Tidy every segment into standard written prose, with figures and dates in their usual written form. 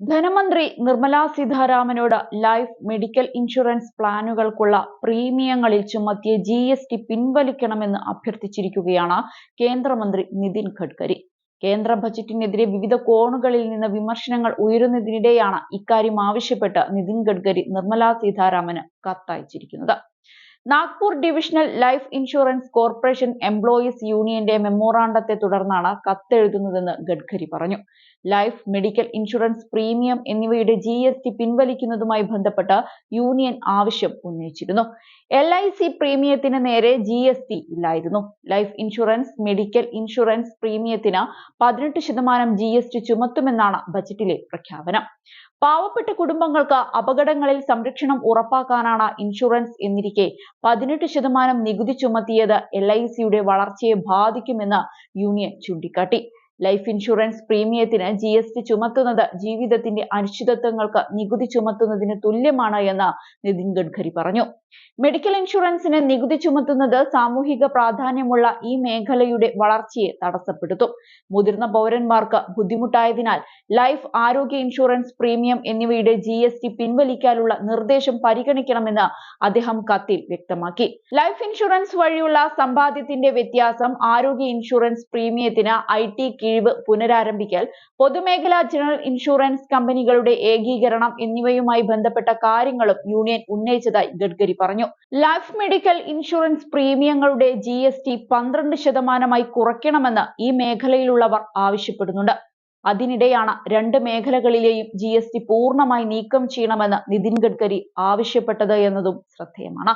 ധനമന്ത്രി Nirmala സീതാരാമനോട് life medical insurance പ്ലാനുകൾക്കുള്ള പ്രീമിയങ്ങളിൽ ചുമത്തിയ GST പിൻവലിക്കണമെന്ന് അഭ്യർത്ഥിച്ചിരിക്കുകയാണ് കേന്ദ്രമന്ത്രി നിതിൻ ഗഡ്കരി. കേന്ദ്ര ബജറ്റിനെതിരെ വിവിധ കോണുകളിൽ നിന്ന് വിമർശനങ്ങൾ ഉയരുന്നതിനിടെയാണ് ഇക്കാര്യം ആവശ്യപ്പെട്ട് നിതിൻ ഗഡ്കരി നിർമ്മലാ സീതാരാമന് കത്തയച്ചിരിക്കുന്നത്. Nagpur divisional life insurance corporation employees യൂണിയന്റെ മെമ്മോറാണ്ടത്തെ തുടർന്നാണ് കത്തെഴുതുന്നതെന്ന് ഗഡ്കരി പറഞ്ഞു. ലൈഫ് മെഡിക്കൽ ഇൻഷുറൻസ് പ്രീമിയം എന്നിവയുടെ GST പിൻവലിക്കുന്നതുമായി ബന്ധപ്പെട്ട് യൂണിയൻ ആവശ്യം ഉന്നയിച്ചിരുന്നു. LIC പ്രീമിയത്തിന് നേരെ GST ഇല്ലായിരുന്നു. ലൈഫ് ഇൻഷുറൻസ്, മെഡിക്കൽ ഇൻഷുറൻസ് പ്രീമിയത്തിന് 18% GST ചുമത്തുമെന്നാണ് ബജറ്റിലെ പ്രഖ്യാപനം. പാവപ്പെട്ട കുടുംബങ്ങൾക്ക് അപകടങ്ങളിൽ സംരക്ഷണം ഉറപ്പാക്കാനാണ് ഇൻഷുറൻസ് എന്നിരിക്കെ 18% നികുതി ചുമത്തിയത് LICയുടെ വളർച്ചയെ ബാധിക്കുമെന്ന് യൂണിയൻ ചൂണ്ടിക്കാട്ടി. ലൈഫ് ഇൻഷുറൻസ് പ്രീമിയത്തിന് GST ചുമത്തുന്നത് ജീവിതത്തിന്റെ അനിശ്ചിതത്വങ്ങൾക്ക് നികുതി ചുമത്തുന്നതിന് തുല്യമാണ് എന്ന് നിതിൻ ഗഡ്കരി പറഞ്ഞു. മെഡിക്കൽ ഇൻഷുറൻസിന് നികുതി ചുമത്തുന്നത് സാമൂഹിക പ്രാധാന്യമുള്ള ഈ മേഖലയുടെ വളർച്ചയെ തടസ്സപ്പെടുത്തും. മുതിർന്ന പൗരന്മാർക്ക് ബുദ്ധിമുട്ടായതിനാൽ ലൈഫ്, ആരോഗ്യ ഇൻഷുറൻസ് പ്രീമിയം എന്നിവയുടെ GST പിൻവലിക്കാനുള്ള നിർദ്ദേശം പരിഗണിക്കണമെന്ന് അദ്ദേഹം കത്തിൽ വ്യക്തമാക്കി. ലൈഫ് ഇൻഷുറൻസ് വഴിയുള്ള സമ്പാദ്യത്തിന്റെ വ്യത്യാസം, ആരോഗ്യ ഇൻഷുറൻസ് പ്രീമിയത്തിന് IT കിഴിവ് പുനരാരംഭിക്കൽ, പൊതുമേഖലാ ജനറൽ ഇൻഷുറൻസ് കമ്പനികളുടെ ഏകീകരണം എന്നിവയുമായി ബന്ധപ്പെട്ട കാര്യങ്ങളും യൂണിയൻ ഉന്നയിച്ചതായി ഗഡ്കരി പറഞ്ഞു. ലൈഫ് മെഡിക്കൽ ഇൻഷുറൻസ് പ്രീമിയങ്ങളുടെ GST 12% കുറയ്ക്കണമെന്ന് ഈ മേഖലയിലുള്ളവർ ആവശ്യപ്പെടുന്നുണ്ട്. അതിനിടെയാണ് രണ്ട് മേഖലകളിലെയും GST പൂർണ്ണമായി നീക്കം ചെയ്യണമെന്ന് നിതിൻ ഗഡ്കരി ആവശ്യപ്പെട്ടത് എന്നതും ശ്രദ്ധേയമാണ്.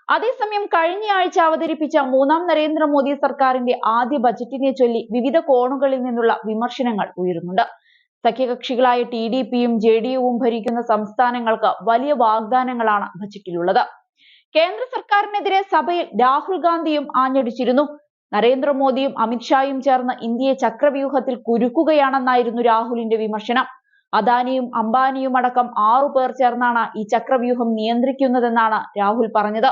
അതേസമയം കഴിഞ്ഞയാഴ്ച അവതരിപ്പിച്ച മൂന്നാം നരേന്ദ്രമോദി സർക്കാരിന്റെ ആദ്യ ബജറ്റിനെ ചൊല്ലി വിവിധ കോണുകളിൽ നിന്നുള്ള വിമർശനങ്ങൾ ഉയരുന്നുണ്ട്. സഖ്യകക്ഷികളായ TDPയും JDUവും ഭരിക്കുന്ന സംസ്ഥാനങ്ങൾക്ക് വലിയ വാഗ്ദാനങ്ങളാണ് ബജറ്റിലുള്ളത്. കേന്ദ്ര സർക്കാരിനെതിരെ സഭയിൽ രാഹുൽ ഗാന്ധിയും ആഞ്ഞടിച്ചിരുന്നു. നരേന്ദ്രമോദിയും അമിത്ഷായും ചേർന്ന് ഇന്ത്യയെ ചക്രവ്യൂഹത്തിൽ കുരുക്കുകയാണെന്നായിരുന്നു രാഹുലിന്റെ വിമർശനം. അദാനിയും അംബാനിയും അടക്കം 6 പേർ ചേർന്നാണ് ഈ ചക്രവ്യൂഹം നിയന്ത്രിക്കുന്നതെന്നാണ് രാഹുൽ പറഞ്ഞത്.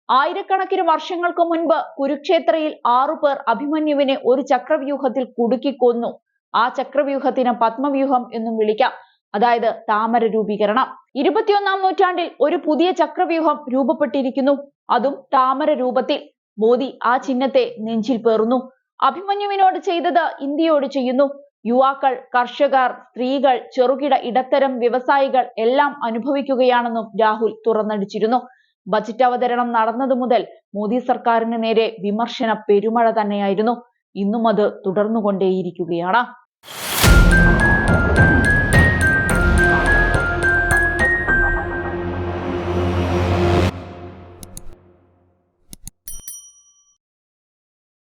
ആയിരക്കണക്കിന് വർഷങ്ങൾക്ക് മുൻപ് കുരുക്ഷേത്രയിൽ 6 പേർ അഭിമന്യുവിനെ ഒരു ചക്രവ്യൂഹത്തിൽ കുടുക്കി കൊന്നു. ആ ചക്രവ്യൂഹത്തിന് പത്മവ്യൂഹം എന്നും വിളിക്കാം, അതായത് താമര രൂപീകരണം. 21-ാം നൂറ്റാണ്ടിൽ ഒരു പുതിയ ചക്രവ്യൂഹം രൂപപ്പെട്ടിരിക്കുന്നു, അതും താമര രൂപത്തിൽ. മോദി ആ ചിഹ്നത്തെ നെഞ്ചിൽ പേറുന്നു. അഭിമന്യുവിനോട് ചെയ്തത് ഇന്ത്യയോട് ചെയ്യുന്നു. യുവാക്കൾ, കർഷകർ, സ്ത്രീകൾ, ചെറുകിട ഇടത്തരം വ്യവസായികൾ എല്ലാം അനുഭവിക്കുകയാണെന്നും രാഹുൽ തുറന്നടിച്ചിരുന്നു. ബജറ്റ് അവതരണം നടന്നതു മുതൽ മോദി സർക്കാരിന് നേരെ വിമർശന പെരുമഴ തന്നെയായിരുന്നു. ഇന്നും അത് തുടർന്നുകൊണ്ടേയിരിക്കുകയാണ്.